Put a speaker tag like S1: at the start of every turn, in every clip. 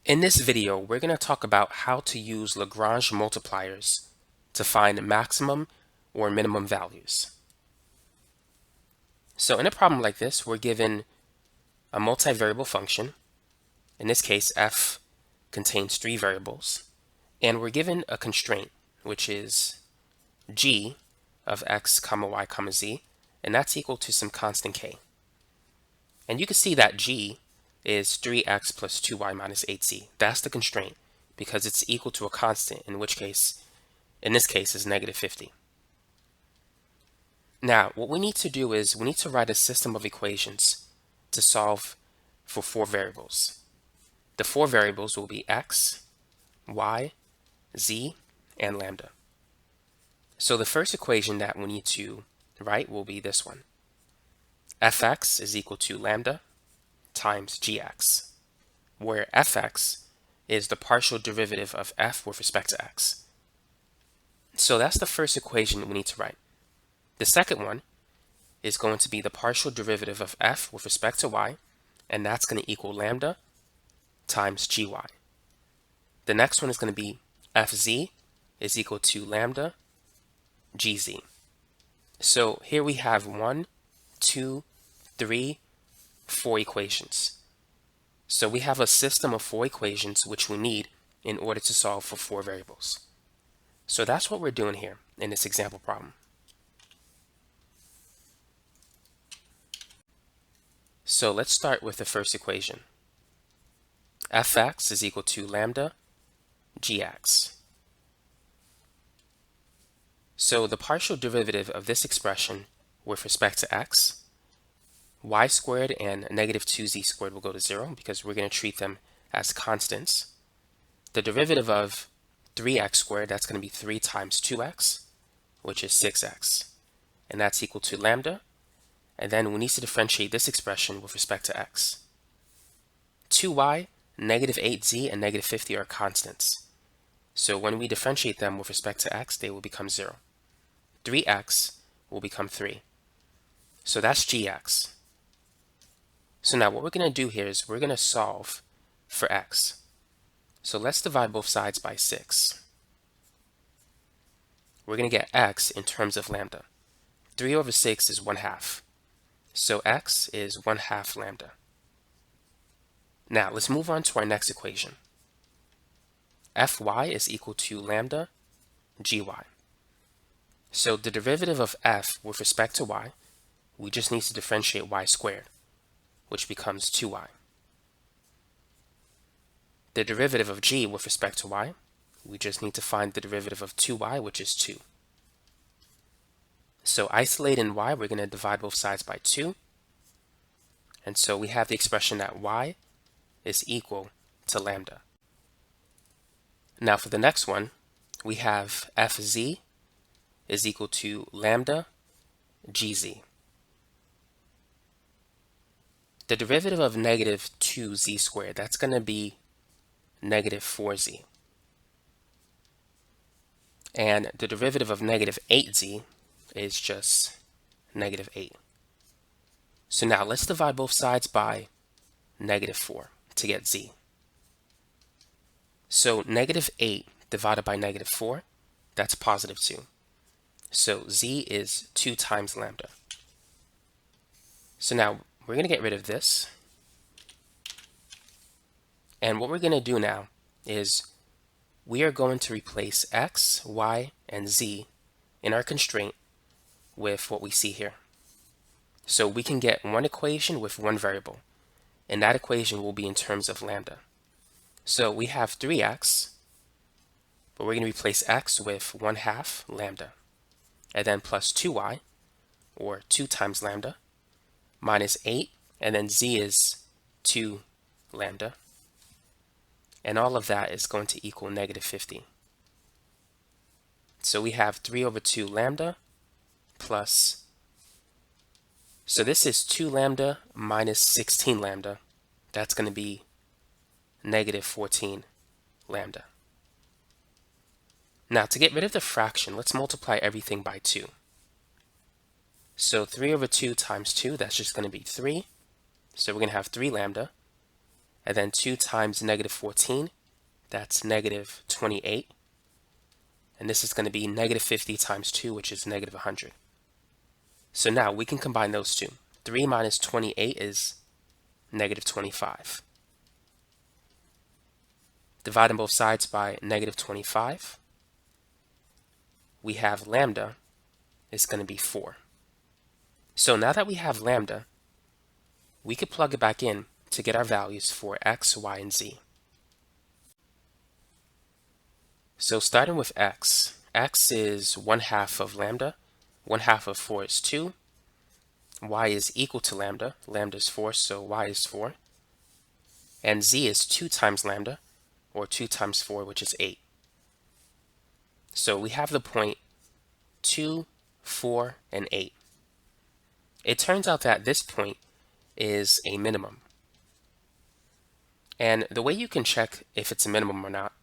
S1: In this video, we're going to talk about how to use Lagrange multipliers to find maximum or minimum values. So in a problem like this, we're given a multivariable function. In this case, f contains 3 variables, and we're given a constraint, which is g of x comma y comma z, and that's equal to some constant k. And you can see that g is 3x plus 2y minus 8z. That's the constraint because it's equal to a constant, in this case is negative 50. Now, what we need to do is we need to write a system of equations to solve for 4 variables. The 4 variables will be x, y, z, and lambda. So the first equation that we need to write will be this one. Fx is equal to lambda times gx, where fx is the partial derivative of f with respect to x. So that's the first equation we need to write. The second one is going to be the partial derivative of f with respect to y, and that's going to equal lambda times gy. The next one is going to be fz is equal to lambda gz. So here we have 1, 2, 3, 4 equations. So we have a system of 4 equations which we need in order to solve for 4 variables. So that's what we're doing here in this example problem. So let's start with the first equation. Fx is equal to lambda gx. So the partial derivative of this expression with respect to x, y squared and negative 2z squared will go to 0 because we're going to treat them as constants. The derivative of 3x squared, that's going to be 3 times 2x, which is 6x. And that's equal to lambda. And then we need to differentiate this expression with respect to x. 2y, negative 8z, and negative 50 are constants. So when we differentiate them with respect to x, they will become 0. 3x will become 3. So that's gx. So now what we're going to do here is we're going to solve for x. So let's divide both sides by 6. We're going to get x in terms of lambda. 3 over 6 is 1/2. So x is 1/2 lambda. Now let's move on to our next equation. Fy is equal to lambda gy. So the derivative of f with respect to y, we just need to differentiate y squared, which becomes 2y. The derivative of g with respect to y, we just need to find the derivative of 2y, which is 2. So isolating y, we're going to divide both sides by 2. And so we have the expression that y is equal to lambda. Now for the next one, we have fz is equal to lambda gz. The derivative of negative 2z squared, that's going to be negative 4z. And the derivative of negative 8z is just negative 8. So now let's divide both sides by negative 4 to get z. So negative 8 divided by negative 4, that's positive 2. So z is 2 times lambda. So now we're going to get rid of this. And what we're going to do now is we are going to replace x, y, and z in our constraint with what we see here. So we can get one equation with one variable, and that equation will be in terms of lambda. So we have 3x, but we're going to replace x with 1/2 lambda, and then plus 2y, or 2 times lambda, minus 8, and then z is 2 lambda. And all of that is going to equal negative 50. So we have 3 over 2 lambda plus, so this is 2 lambda minus 16 lambda. That's going to be negative 14 lambda. Now to get rid of the fraction, let's multiply everything by 2. So 3 over 2 times 2, that's just going to be 3. So we're going to have 3 lambda. And then 2 times negative 14, that's negative 28. And this is going to be negative 50 times 2, which is negative 100. So now we can combine those two. 3 minus 28 is negative 25. Dividing both sides by negative 25, we have lambda is going to be 4. So now that we have lambda, we could plug it back in to get our values for x, y, and z. So starting with x is 1/2 of lambda, 1/2 of 4 is 2, y is equal to lambda, lambda is 4, so y is 4, and z is 2 times lambda, or 2 times 4, which is 8. So we have the point 2, 4, and 8. It turns out that this point is a minimum. And the way you can check if it's a minimum or not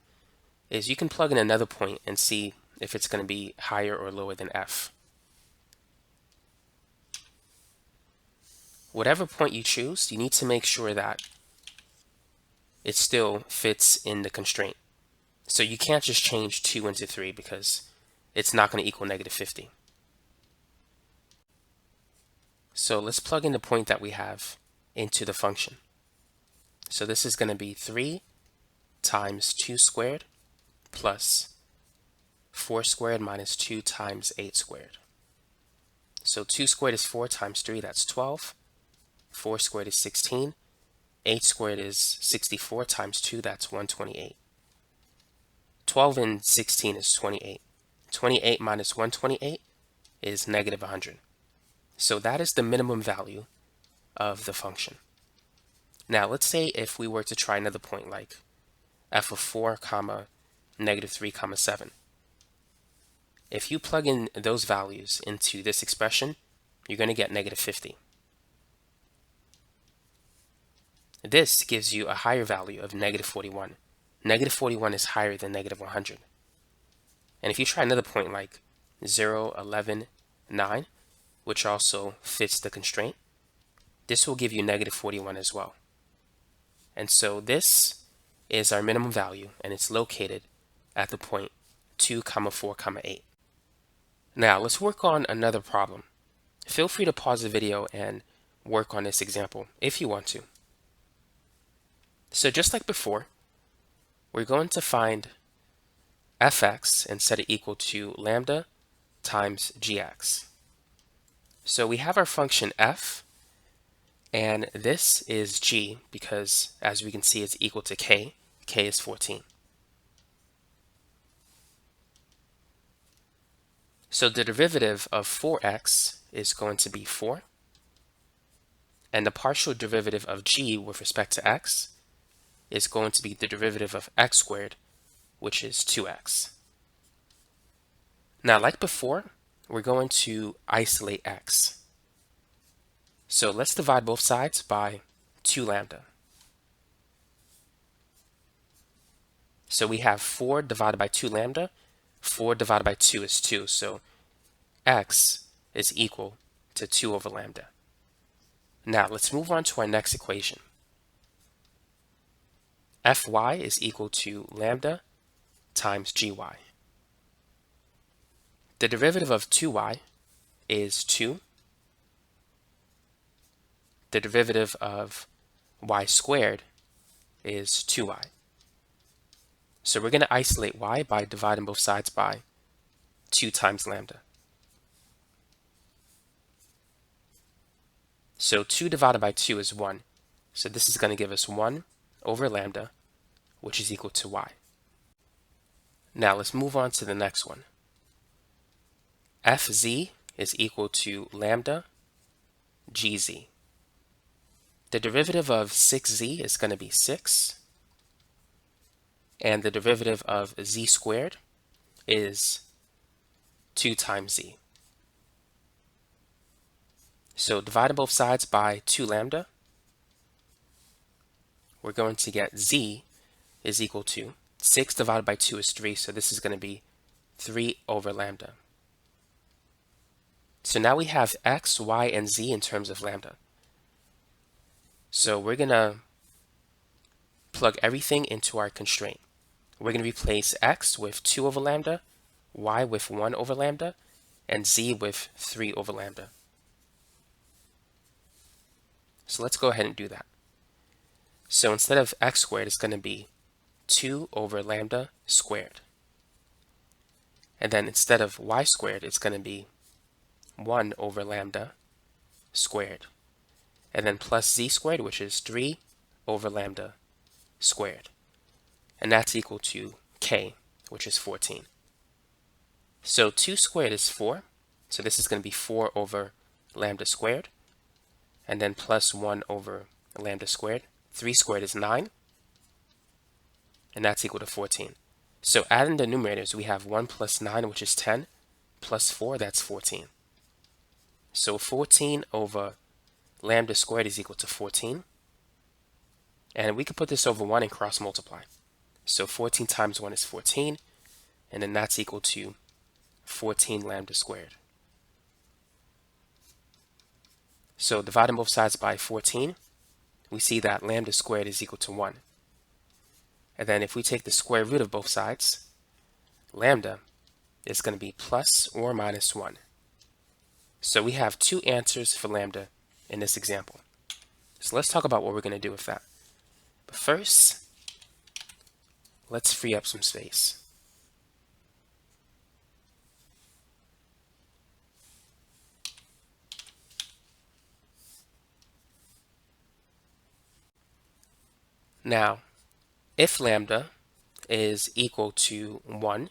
S1: is you can plug in another point and see if it's going to be higher or lower than f. Whatever point you choose, you need to make sure that it still fits in the constraint. So you can't just change 2 into 3 because it's not going to equal negative 50. So let's plug in the point that we have into the function. So this is going to be 3 times 2 squared plus 4 squared minus 2 times 8 squared. So 2 squared is 4 times 3, that's 12. 4 squared is 16. 8 squared is 64 times 2, that's 128. 12 and 16 is 28. 28 minus 128 is negative 100. So that is the minimum value of the function. Now let's say if we were to try another point like f of 4 comma negative 3 comma 7. If you plug in those values into this expression, you're going to get negative 50. This gives you a higher value of negative 41. Negative 41 is higher than negative 100. And if you try another point like 0, 11, 9, which also fits the constraint, this will give you negative 41 as well. And so this is our minimum value, and it's located at the point 2, 4, 8. Now let's work on another problem. Feel free to pause the video and work on this example if you want to. So just like before, we're going to find fx and set it equal to lambda times gx. So we have our function f, and this is g because, as we can see, it's equal to k. K is 14. So the derivative of 4x is going to be 4, and the partial derivative of g with respect to x is going to be the derivative of x squared, which is 2x. Now, like before, we're going to isolate x. So let's divide both sides by 2 lambda. So we have 4 divided by 2 lambda. 4 divided by 2 is 2, so x is equal to 2 over lambda. Now let's move on to our next equation. Fy is equal to lambda times gy. The derivative of 2y is 2. The derivative of y squared is 2y. So we're going to isolate y by dividing both sides by 2 times lambda. So 2 divided by 2 is 1. So this is going to give us 1 over lambda, which is equal to y. Now let's move on to the next one. Fz is equal to lambda gz. The derivative of 6z is going to be 6. And the derivative of z squared is 2 times z. So dividing both sides by 2 lambda, we're going to get z is equal to 6 divided by 2 is 3, so this is going to be 3 over lambda. So now we have x, y, and z in terms of lambda. So we're going to plug everything into our constraint. We're going to replace x with 2 over lambda, y with 1 over lambda, and z with 3 over lambda. So let's go ahead and do that. So instead of x squared, it's going to be 2 over lambda squared. And then instead of y squared, it's going to be 1 over lambda squared. And then plus z squared, which is 3 over lambda squared. And that's equal to k, which is 14. So 2 squared is 4. So this is going to be 4 over lambda squared. And then plus 1 over lambda squared. 3 squared is 9. And that's equal to 14. So adding the numerators, we have 1 plus 9, which is 10, plus 4, that's 14. So 14 over lambda squared is equal to 14. And we could put this over 1 and cross multiply. So 14 times 1 is 14, and then that's equal to 14 lambda squared. So dividing both sides by 14, we see that lambda squared is equal to 1. And then if we take the square root of both sides, lambda is going to be plus or minus 1. So we have 2 answers for lambda in this example. So let's talk about what we're going to do with that. But first, let's free up some space. Now, if lambda is equal to 1,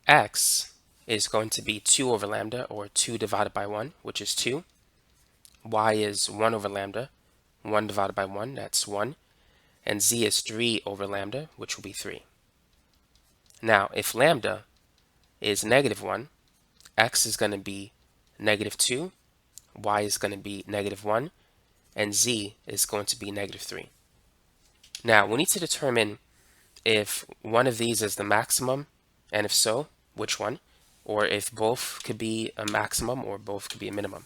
S1: x is going to be 2 over lambda, or 2 divided by 1, which is 2. Y is 1 over lambda, 1 divided by 1, that's 1. And z is 3 over lambda, which will be 3. Now, if lambda is negative 1, x is going to be negative 2, y is going to be negative 1, and z is going to be negative 3. Now, we need to determine if one of these is the maximum, and if so, which one, or if both could be a maximum or both could be a minimum.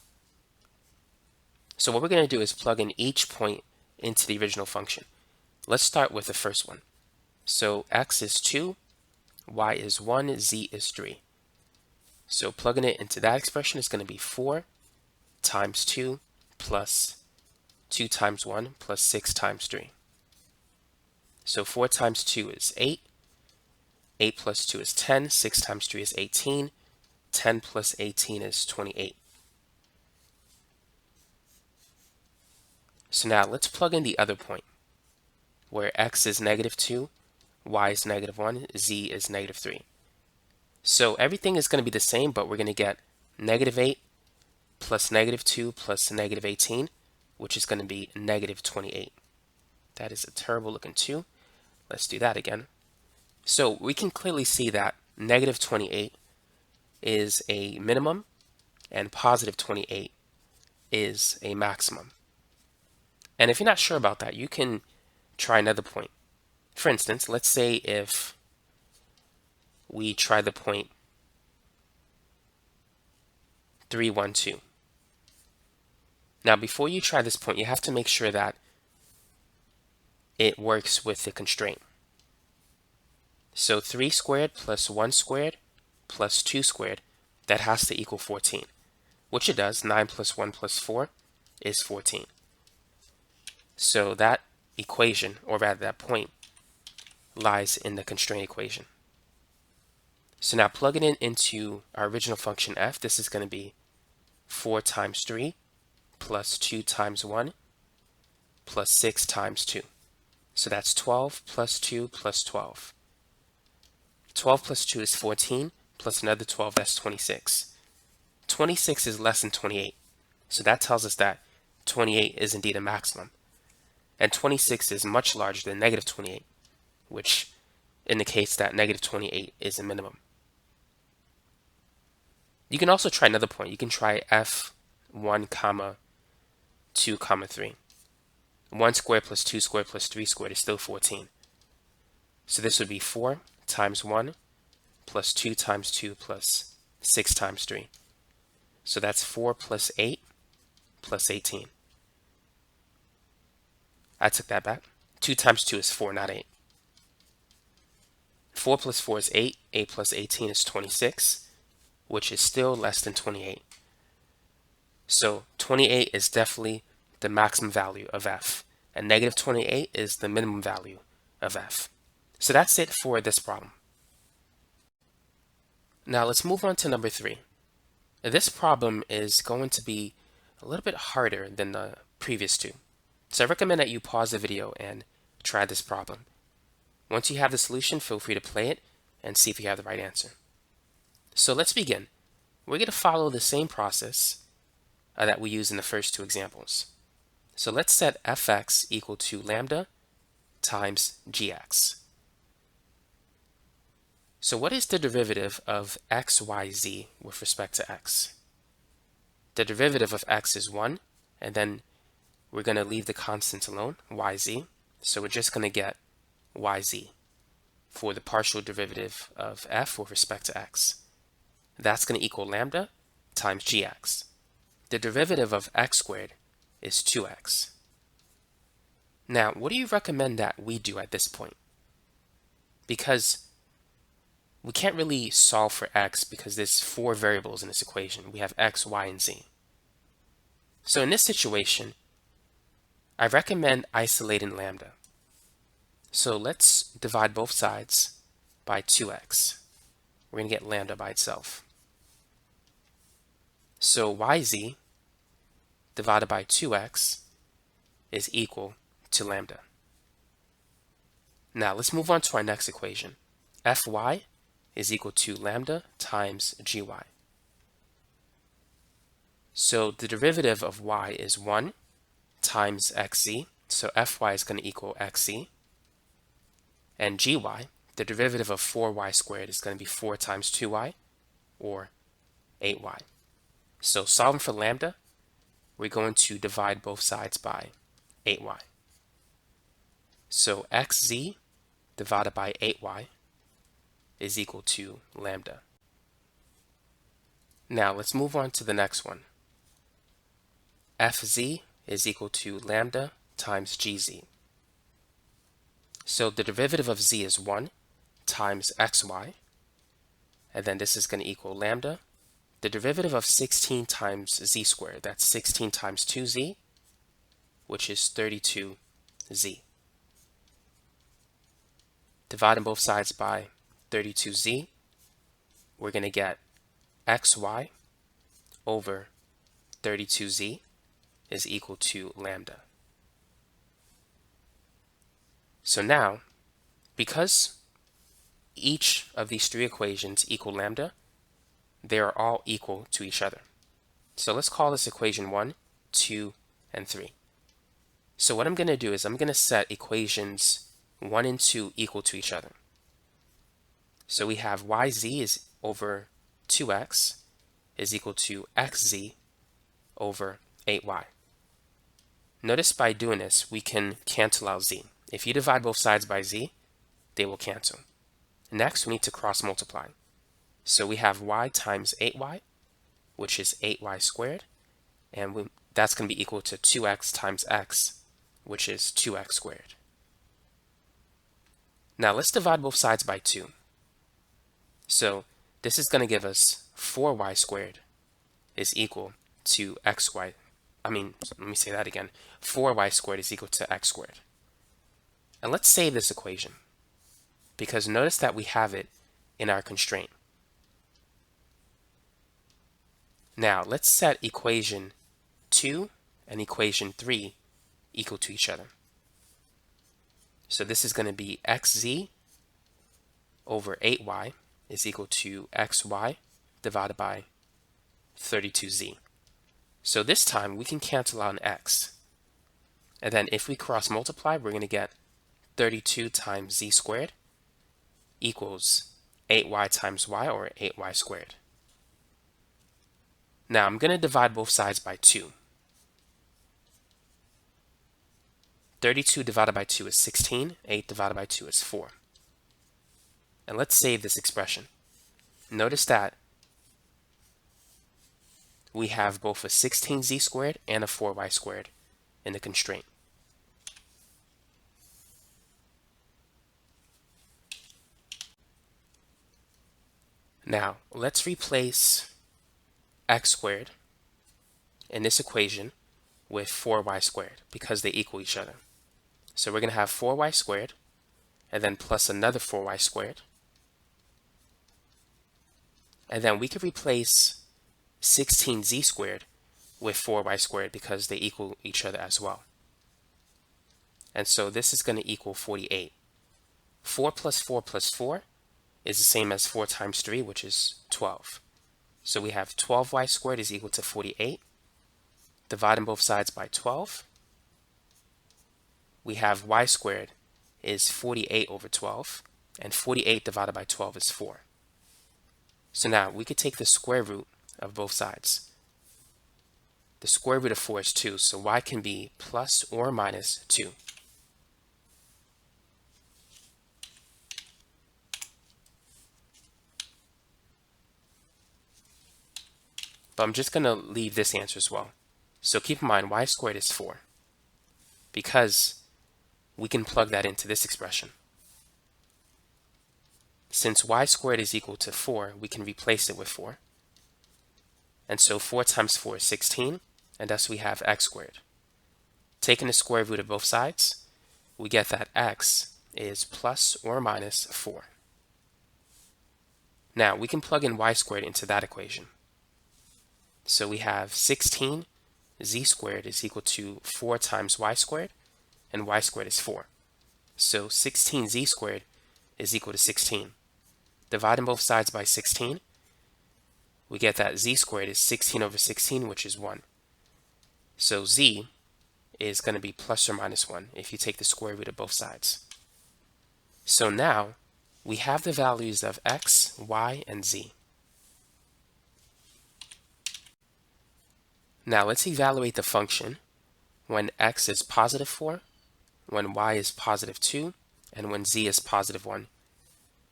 S1: So what we're going to do is plug in each point into the original function. Let's start with the first one. So x is 2, y is 1, z is 3. So plugging it into that expression is going to be 4 times 2 plus 2 times 1 plus 6 times 3. So 4 times 2 is 8. 8 plus 2 is 10. 6 times 3 is 18. 10 plus 18 is 28. So now let's plug in the other point, where x is negative 2, y is negative 1, z is negative 3. So everything is going to be the same, but we're going to get negative 8 plus negative 2 plus negative 18, which is going to be negative 28. That is a terrible looking 2. Let's do that again. So we can clearly see that negative 28 is a minimum and positive 28 is a maximum. And if you're not sure about that, you can try another point. For instance, let's say if we try the point 3, 1, 2. Now, before you try this point, you have to make sure that it works with the constraint. So 3 squared plus 1 squared plus 2 squared, that has to equal 14, which it does. 9 plus 1 plus 4 is 14. So that equation, or rather that point, lies in the constraint equation. So now plugging it into our original function f, this is going to be 4 times 3 plus 2 times 1 plus 6 times 2. So that's 12 plus 2 plus 12. 12 plus 2 is 14, plus another 12, that's 26. 26 is less than 28. So that tells us that 28 is indeed a maximum. And 26 is much larger than negative 28, which indicates that negative 28 is a minimum. You can also try another point. You can try f1 comma 2 comma 3. 1 squared plus 2 squared plus 3 squared is still 14. So this would be 4 times 1 plus 2 times 2 plus 6 times 3. So that's 4 plus 8 plus 18. I took that back. 2 times 2 is 4, not 8. 4 plus 4 is 8. 8 plus 18 is 26, which is still less than 28. So 28 is definitely the maximum value of f, and negative 28 is the minimum value of f. So that's it for this problem. Now let's move on to number 3. This problem is going to be a little bit harder than the previous two. So I recommend that you pause the video and try this problem. Once you have the solution, feel free to play it and see if you have the right answer. So let's begin. We're going to follow the same process that we used in the first two examples. So let's set fx equal to lambda times gx. So what is the derivative of x, y, z with respect to x? The derivative of x is 1, and then we're going to leave the constants alone, yz. So we're just going to get yz for the partial derivative of f with respect to x. That's going to equal lambda times gx. The derivative of x squared is 2x. Now, what do you recommend that we do at this point? Because we can't really solve for x because there's 4 variables in this equation. We have x, y, and z. So in this situation, I recommend isolating lambda. So let's divide both sides by 2x. We're going to get lambda by itself. So yz divided by 2x is equal to lambda. Now let's move on to our next equation. Fy is equal to lambda times gy. So the derivative of y is 1 times xz. So fy is going to equal xz. And gy, the derivative of 4y squared, is going to be 4 times 2y, or 8y. So solving for lambda, we're going to divide both sides by 8y. So xz divided by 8y is equal to lambda. Now let's move on to the next one. Fz is equal to lambda times gz. So the derivative of z is 1 times xy, and then this is going to equal lambda. The derivative of 16 times z squared, that's 16 times 2z, which is 32z. Dividing both sides by 32z, we're going to get xy over 32z is equal to lambda. So now, because each of these 3 equations equal lambda, they are all equal to each other. So let's call this equation 1, 2, and 3. So what I'm going to do is I'm going to set equations 1 and 2 equal to each other. So we have yz is over 2x is equal to xz over 8y. Notice by doing this, we can cancel out z. If you divide both sides by z, they will cancel. Next, we need to cross multiply. So we have y times 8y, which is 8y squared, and that's going to be equal to 2x times x, which is 2x squared. Now let's divide both sides by 2. So this is going to give us 4y squared is equal to xy. Let me say that again. 4y squared is equal to x squared. And let's save this equation, because notice that we have it in our constraint. Now let's set equation 2 and equation 3 equal to each other. So this is going to be xz over 8y is equal to xy divided by 32z. So this time we can cancel out an x. And then if we cross multiply, we're going to get 32 times z squared equals 8y times y, or 8y squared. Now I'm going to divide both sides by 2. 32 divided by 2 is 16. 8 divided by 2 is 4. And let's save this expression. Notice that we have both a 16z squared and a 4y squared in the constraint. Now, let's replace x squared in this equation with 4y squared because they equal each other. So we're going to have 4y squared and then plus another 4y squared. And then we could replace 16z squared with 4y squared because they equal each other as well. And so this is going to equal 48. 4 plus 4 plus 4 is the same as 4 times 3, which is 12. So we have 12y squared is equal to 48. Dividing both sides by 12. We have y squared is 48 over 12. And 48 divided by 12 is 4. So now we could take the square root of both sides. The square root of 4 is 2, so y can be plus or minus 2. But I'm just going to leave this answer as well. So keep in mind, y squared is 4 because we can plug that into this expression. Since y squared is equal to 4, we can replace it with 4. And so 4 times 4 is 16, and thus we have x squared. Taking the square root of both sides, we get that x is plus or minus 4. Now we can plug in y squared into that equation. So we have 16 z squared is equal to 4 times y squared, and y squared is 4. So 16z squared is equal to 16. Dividing both sides by 16, we get that z squared is 16 over 16, which is 1. So z is going to be plus or minus 1 if you take the square root of both sides. So now we have the values of x, y, and z. Now let's evaluate the function when x is positive 4, when y is positive 2, and when z is positive 1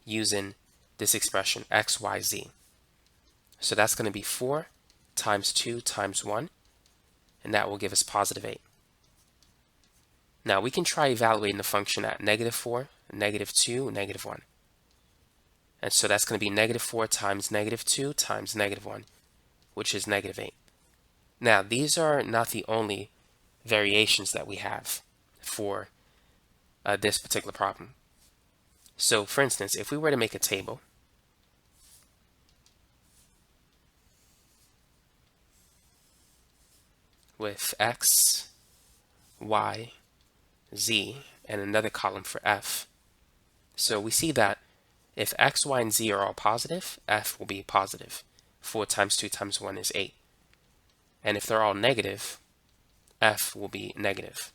S1: using this expression x, y, z. So that's going to be 4 times 2 times 1, and that will give us positive 8. Now we can try evaluating the function at negative 4, negative 2, negative 1. And so that's going to be negative 4 times negative 2 times negative 1, which is negative 8. Now these are not the only variations that we have for this particular problem. So for instance, if we were to make a table with x, y, z, and another column for f. So we see that if x, y, and z are all positive, f will be positive. 4 times 2 times 1 is 8. And if they're all negative, f will be negative.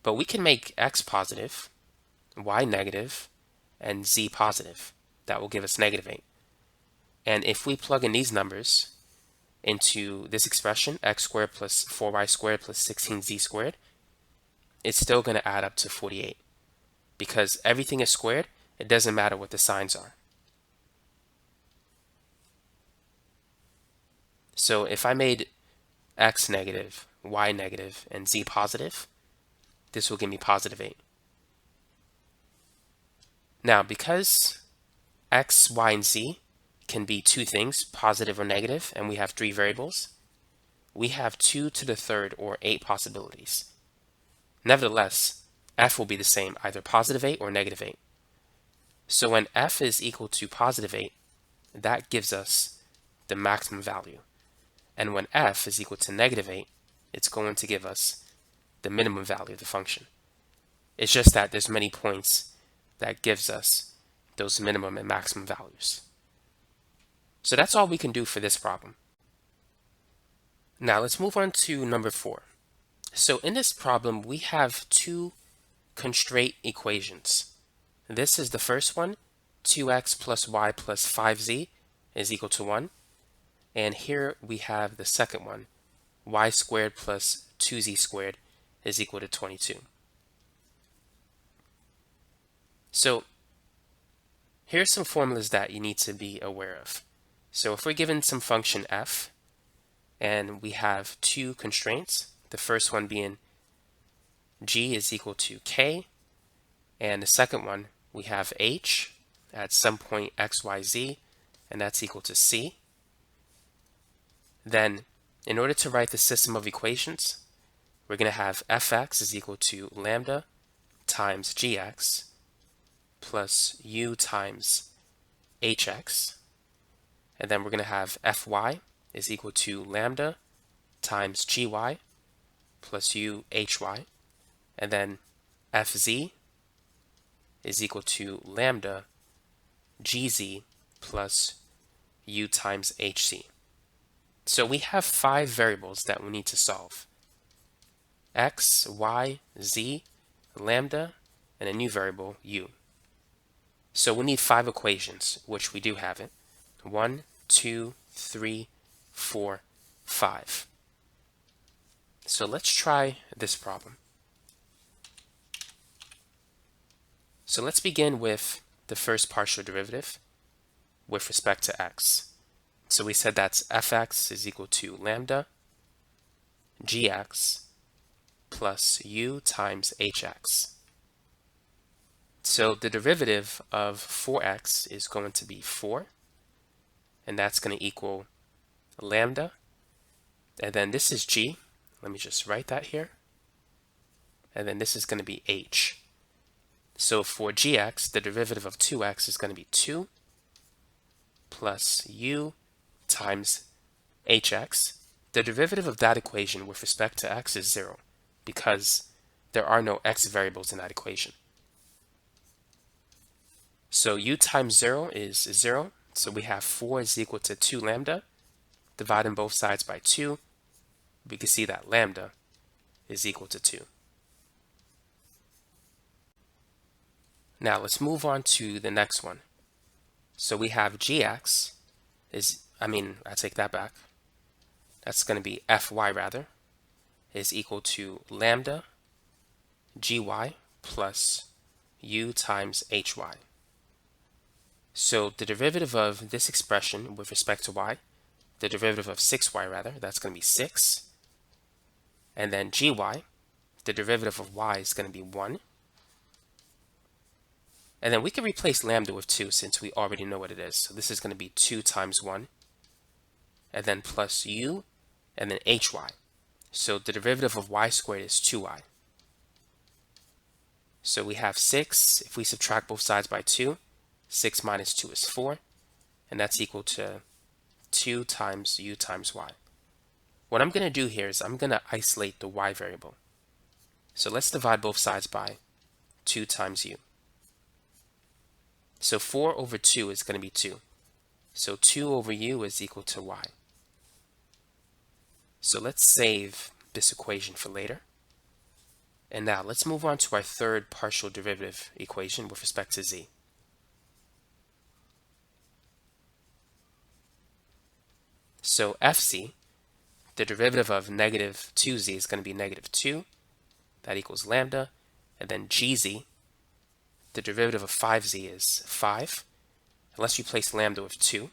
S1: But we can make x positive, y negative, and z positive. That will give us negative 8. And if we plug in these numbers into this expression, x squared plus 4y squared plus 16z squared, it's still going to add up to 48. Because everything is squared, it doesn't matter what the signs are. So if I made x negative, y negative, and z positive, this will give me positive 8. Now, because x, y, and z can be two things, positive or negative, and we have 3 variables, we have 2 to the third, or 8 possibilities. Nevertheless, f will be the same, either positive 8 or negative 8. So when f is equal to positive 8, that gives us the maximum value. And when f is equal to negative 8, it's going to give us the minimum value of the function. It's just that there's many points that gives us those minimum and maximum values. So that's all we can do for this problem. Now let's move on to number 4. So in this problem, we have 2 constraint equations. This is the first one, 2x plus y plus 5z is equal to 1. And here we have the second one, y squared plus 2z squared is equal to 22. So here's some formulas that you need to be aware of. So if we're given some function f, and we have 2 constraints, the first one being g is equal to k, and the second one we have h at some point x, y, z and that's equal to c. Then, in order to write the system of equations, we're going to have fx is equal to lambda times gx plus u times hx. And then we're going to have fy is equal to lambda times gy plus u hy. And then fz is equal to lambda gz plus u times hc. So we have 5 variables that we need to solve: x, y, z, lambda, and a new variable, u. So we need 5 equations, which we do have it. 1, 2, 3, 4, 5. So let's try this problem. So let's begin with the first partial derivative with respect to x. So we said that's fx is equal to lambda gx plus u times hx. So the derivative of 4x is going to be 4, and that's going to equal lambda, and then this is g. Let me just write that here. And then this is going to be h. So for gx, the derivative of 2x is going to be 2 plus u times hx. The derivative of that equation with respect to x is 0 because there are no x variables in that equation. So u times 0 is 0. So we have 4 is equal to 2 lambda. Dividing both sides by 2, we can see that lambda is equal to 2. Now let's move on to the next one. So we have gx I take that back. That's going to be fy rather, is equal to lambda gy plus u times hy. So the derivative of this expression with respect to y, the derivative of 6y rather, that's going to be 6. And then gy, the derivative of y is going to be 1. And then we can replace lambda with 2 since we already know what it is. So this is going to be 2 times 1. And then plus u, and then hy. So the derivative of y squared is 2y. So we have 6. If we subtract both sides by 2, 6 minus 2 is 4. And that's equal to 2 times u times y. What I'm going to do here is I'm going to isolate the y variable. So let's divide both sides by 2 times u. So 4 over 2 is going to be 2. So 2 over u is equal to y. So let's save this equation for later. And now let's move on to our third partial derivative equation with respect to z. So fc, the derivative of negative 2z is going to be negative 2. That equals lambda. And then gz, the derivative of 5z is 5. And let's replace lambda with 2.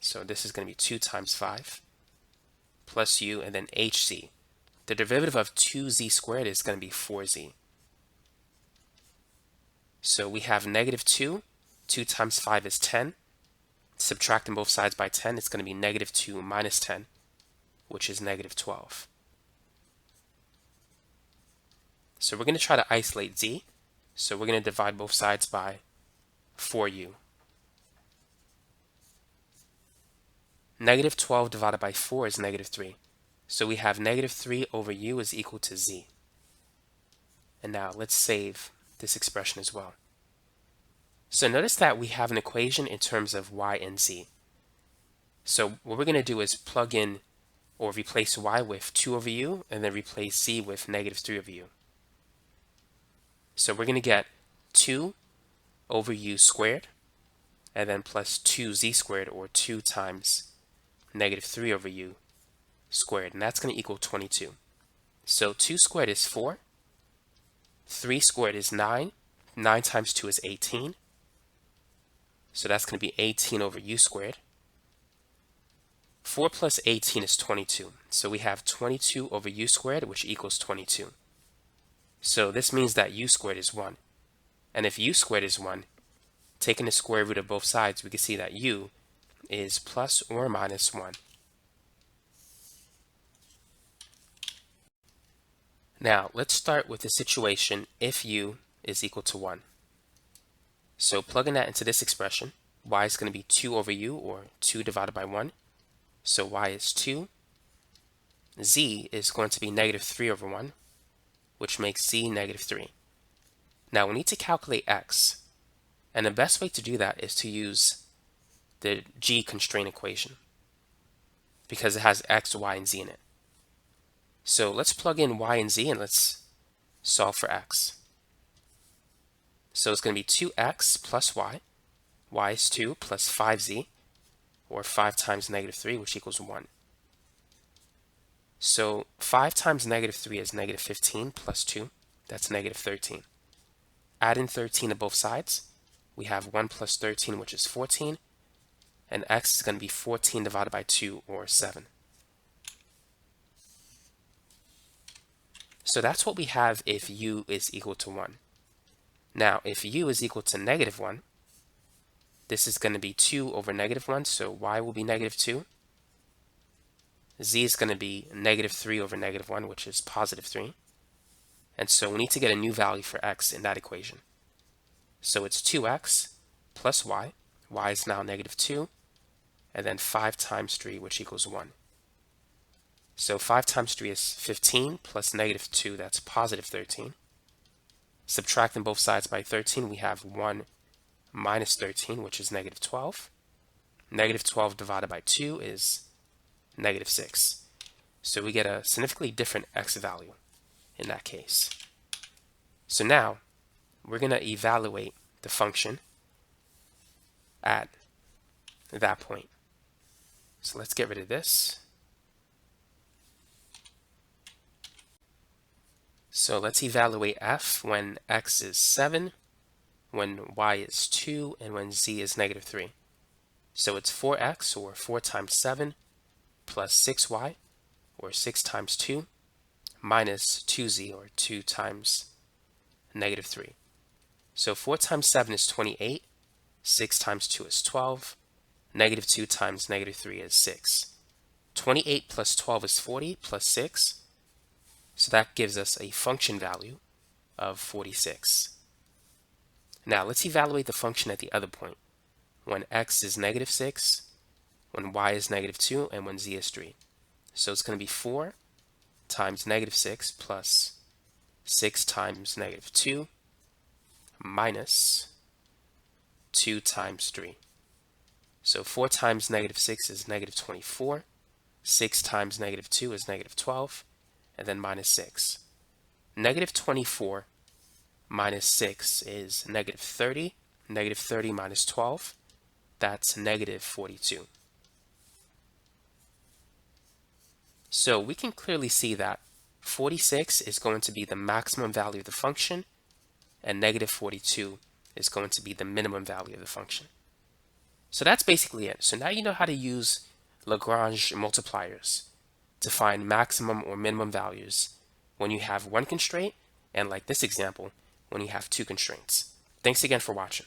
S1: So this is going to be 2 times 5 plus u, and then hc. The derivative of 2z squared is going to be 4z. So we have negative 2. 2 times 5 is 10. Subtracting both sides by 10, it's going to be negative 2 minus 10, which is negative 12. So we're going to try to isolate z. So we're going to divide both sides by 4u. Negative 12 divided by 4 is negative 3. So we have negative 3 over u is equal to z. And now let's save this expression as well. So notice that we have an equation in terms of y and z. So what we're going to do is plug in or replace y with 2 over u and then replace z with negative 3 over u. So we're going to get 2 over u squared and then plus 2z squared, or 2 times negative 3 over u squared, and that's going to equal 22. So 2 squared is 4, 3 squared is 9, 9 times 2 is 18, so that's going to be 18 over u squared. 4 plus 18 is 22, so we have 22 over u squared, which equals 22. So this means that u squared is 1, and if u squared is 1, taking the square root of both sides, we can see that u is plus or minus 1. Now, let's start with the situation if u is equal to 1. So plugging that into this expression, y is going to be 2 over u, or 2 divided by 1. So y is 2. Z is going to be negative 3 over 1, which makes z negative 3. Now we need to calculate x, and the best way to do that is to use the g constraint equation, because it has x, y, and z in it. So let's plug in y and z and let's solve for x. So it's going to be 2x plus y. Y is 2 plus 5z, or 5 times negative 3, which equals 1. So 5 times negative 3 is negative 15 plus 2. That's negative 13. Add in 13 to both sides. We have 1 plus 13, which is 14. And x is going to be 14 divided by 2, or 7. So that's what we have if u is equal to 1. Now, if u is equal to negative 1, this is going to be 2 over negative 1, so y will be negative 2. Z is going to be negative 3 over negative 1, which is positive 3. And so we need to get a new value for x in that equation. So it's 2x plus y. Y is now negative 2. And then 5 times 3, which equals 1. So 5 times 3 is 15 plus negative 2, that's positive 13. Subtracting both sides by 13, we have 1 minus 13, which is negative 12. Negative 12 divided by 2 is negative 6. So we get a significantly different x value in that case. So now we're going to evaluate the function at that point. So let's get rid of this. So let's evaluate f when x is 7, when y is 2, and when z is negative 3. So it's 4x, or 4 times 7, plus 6y, or 6 times 2, minus 2z, or 2 times negative 3. So 4 times 7 is 28, 6 times 2 is 12, negative 2 times negative 3 is 6. 28 plus 12 is 40, plus 6. So that gives us a function value of 46. Now let's evaluate the function at the other point, when x is negative 6, when y is negative 2, and when z is 3. So it's going to be 4 times negative 6 plus 6 times negative 2 minus 2 times 3. So 4 times negative 6 is negative 24. 6 times negative 2 is negative 12. And then minus 6. Negative 24 minus 6 is negative 30. Negative 30 minus 12, that's negative 42. So we can clearly see that 46 is going to be the maximum value of the function, and negative 42 is going to be the minimum value of the function. So that's basically it. So now you know how to use Lagrange multipliers to find maximum or minimum values when you have one constraint, and like this example, when you have two constraints. Thanks again for watching.